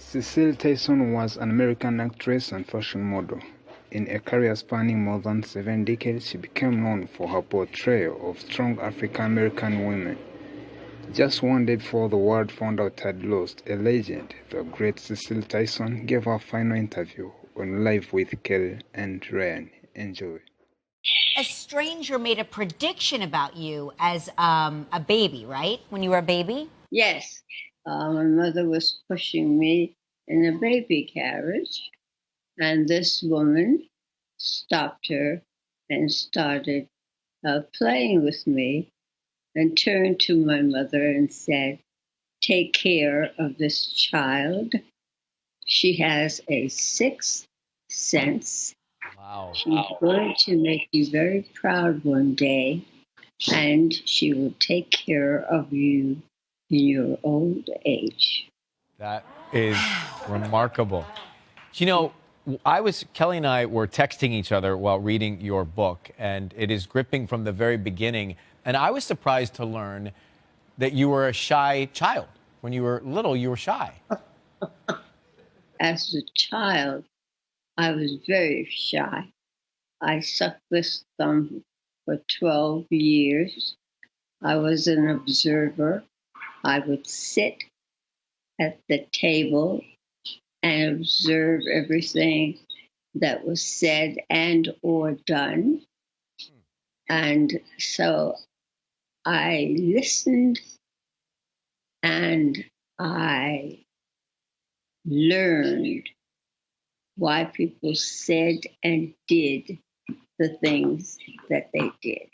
Cicely Tyson was an American actress and fashion model. In a career spanning more than 7 decades, she became known for her portrayal of strong African-American women. Just one day before the world found out it had lost a legend, the great Cicely Tyson gave her final interview on Live with Kelly and Ryan. Enjoy. A stranger made a prediction about you as a baby, right? When you were a baby? Yes. My mother was pushing me in a baby carriage, and this woman stopped her and started playing with me and turned to my mother and said, "Take care of this child. She has a sixth sense. Wow. She's going to make you very proud one day, and she will take care of you in your old age." That is remarkable. You know, Kelly and I were texting each other while reading your book, and it is gripping from the very beginning. And I was surprised to learn that you were a shy child. When you were little, you were shy. As a child, I was very shy. I sucked this thumb for 12 years. I was an observer. I would sit at the table and observe everything that was said and or done. And so I listened and I learned why people said and did the things that they did.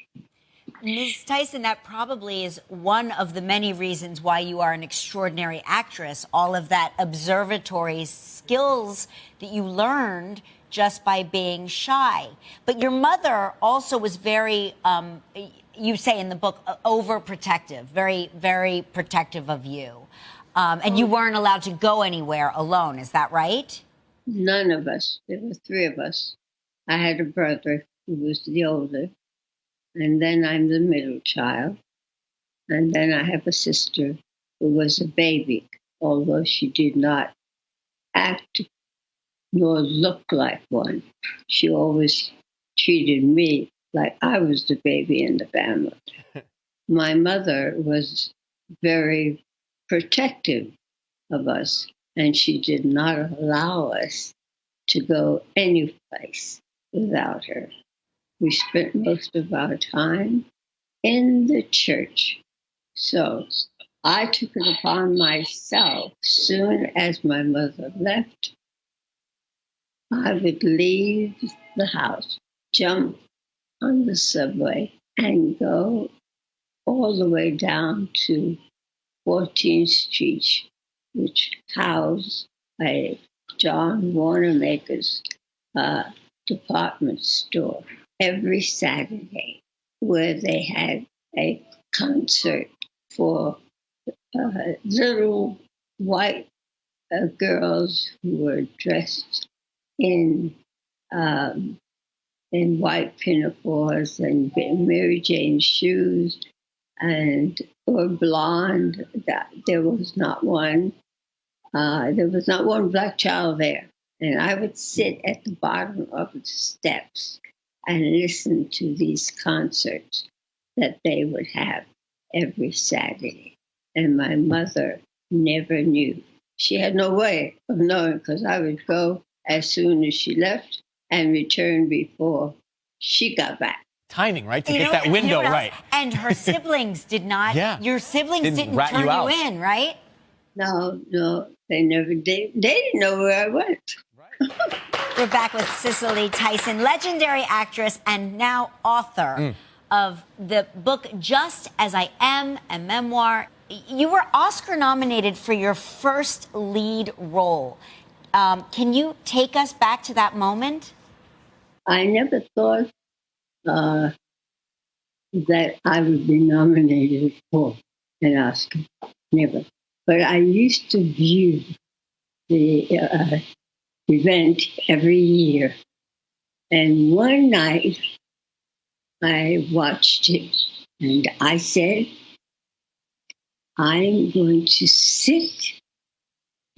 Ms. Tyson, that probably is one of the many reasons why you are an extraordinary actress, all of that observatory skills that you learned just by being shy. But your mother also was very, you say in the book, overprotective, very, very protective of you. And you weren't allowed to go anywhere alone, is that right? None of us. There were three of us. I had a brother who was the older, and then I'm the middle child, and then I have a sister who was a baby, although she did not act nor look like one. She always treated me like I was the baby in the family. My mother was very protective of us, and she did not allow us to go any place without her. We spent most of our time in the church. So I took it upon myself, soon as my mother left, I would leave the house, jump on the subway, and go all the way down to 14th Street, which housed a John Wanamaker's department store every Saturday, where they had a concert for little white girls who were dressed in white pinafores and Mary Jane shoes, and or blonde. That there was not one. There was not one black child there, and I would sit at the bottom of the steps and listen to these concerts that they would have every Saturday. And my mother never knew. She had no way of knowing, because I would go as soon as she left and return before she got back. Timing, right? To get that window right. And her siblings did not. Yeah. Your siblings didn't rat turn you you in, right? No, they never did. They didn't know where I went. Right. We're back with Cicely Tyson, legendary actress and now author of the book Just As I Am, a memoir. You were Oscar nominated for your first lead role. Can you take us back to that moment? I never thought that I would be nominated for an Oscar. Never. But I used to view the event every year. And one night I watched it and I said, I'm going to sit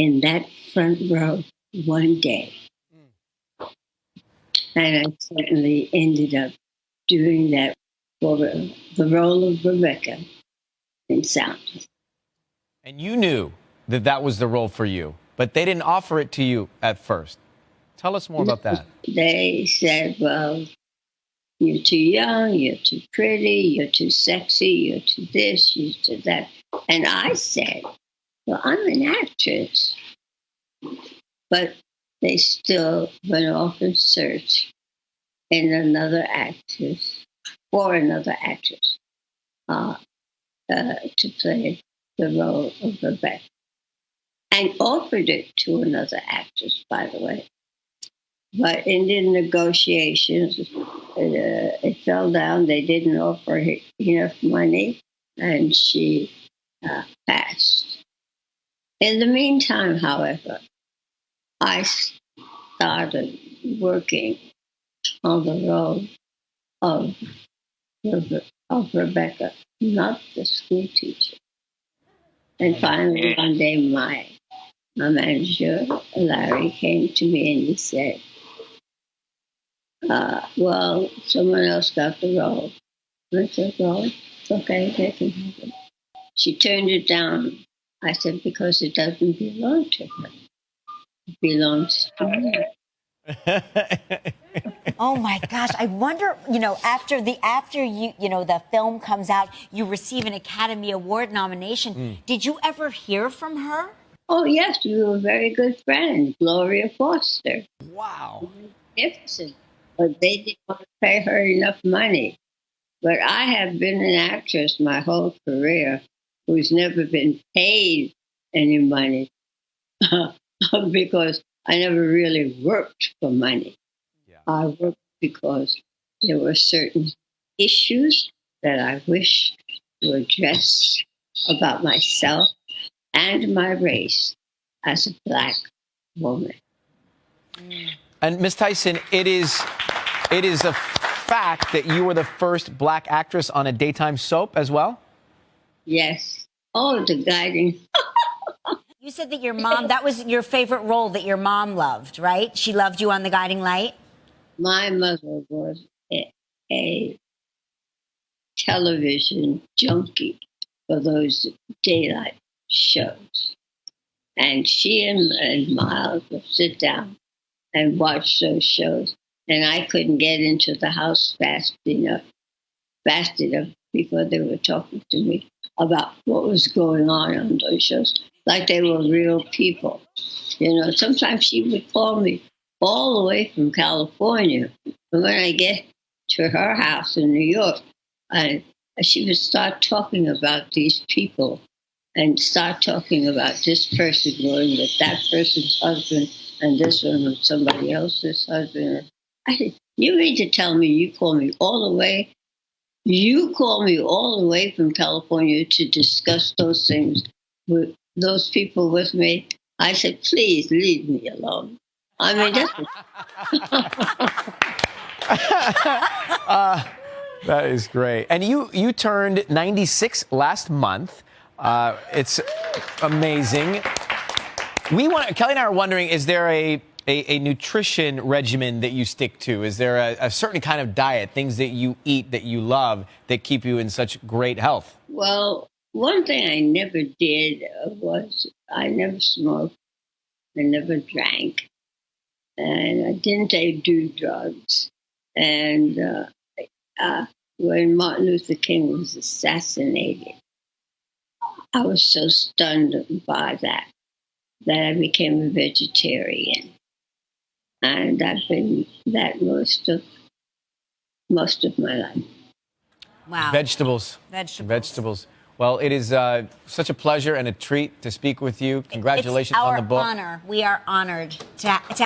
in that front row one day. And I certainly ended up doing that for the role of Rebecca in Sound. And you knew that that was the role for you, but they didn't offer it to you at first. Tell us more about that. They said, well, you're too young, you're too pretty, you're too sexy, you're too this, you're too that. And I said, well, I'm an actress. But they still went off and searched in another actress, for another actress, to play the role of Rebecca. And offered it to another actress, by the way. But in the negotiations, it fell down. They didn't offer her enough money, and she passed. In the meantime, however, I started working on the role of Rebecca, not the school teacher. And finally, one day, my manager, Larry, came to me and he said, well, someone else got the role. I said, well, it's okay, they can have it. She turned it down. I said, because it doesn't belong to her. It belongs to me. Oh my gosh! I wonder, after the film comes out, you receive an Academy Award nomination. Did you ever hear from her? Oh yes, we were very good friends. Gloria Foster. Wow. Magnificent. But they didn't want to pay her enough money. But I have been an actress my whole career who's never been paid any money because I never really worked for money. Yeah. I worked because there were certain issues that I wished to address about myself and my race as a Black woman. And Ms. Tyson, it is a fact that you were the first Black actress on a daytime soap as well? Yes. Oh, the guiding. You said that your mom, that was your favorite role that your mom loved, right? She loved you on The Guiding Light? My mother was a television junkie for those daylight shows. And she and Miles would sit down and watch those shows. And I couldn't get into the house fast enough before they were talking to me about what was going on those shows, like they were real people. Sometimes she would call me all the way from California. And when I get to her house in New York, she would start talking about these people and start talking about this person going with that person's husband and this one with somebody else's husband. I said, you mean to tell me you call me all the way from California to discuss those things with those people with me? I said, please leave me alone. I mean, that is great. And you turned 96 last month. It's amazing. Kelly and I are wondering, is there a nutrition regimen that you stick to? Is there a certain kind of diet, things that you eat that you love that keep you in such great health? Well, one thing I never did was I never smoked, I never drank, and I didn't do drugs. And when Martin Luther King was assassinated, I was so stunned by that I became a vegetarian. And I've been that most of my life. Wow. Vegetables. Well, it is such a pleasure and a treat to speak with you. Congratulations on the book. It's our honor. We are honored to